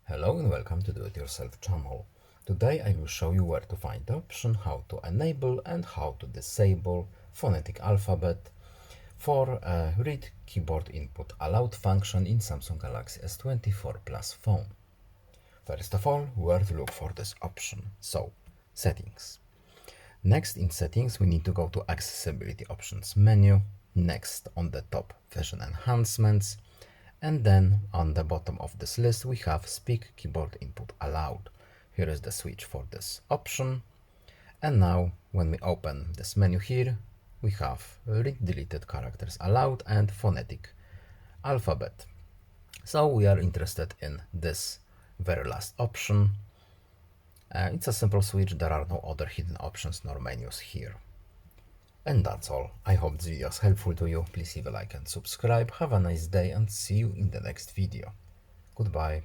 Hello and welcome to Do It Yourself channel. Today I will show you where to find the option, how to enable and how to disable phonetic alphabet for a Read Keyboard Input Aloud function in Samsung Galaxy S24 Plus phone. First of all, where to look for this option? So, Settings. Next in Settings we need to go to Accessibility Options menu. Next on the top, Version Enhancements. And then on the bottom of this list we have Speak Keyboard Input Aloud. Here is the switch for this option. And now when we open this menu here, we have Read Deleted Characters Aloud and Phonetic Alphabet. So we are interested in this very last option. It's a simple switch, there are no other hidden options nor menus here. And that's all. I hope this video is helpful to you. Please leave a like and subscribe. Have a nice day and see you in the next video. Goodbye.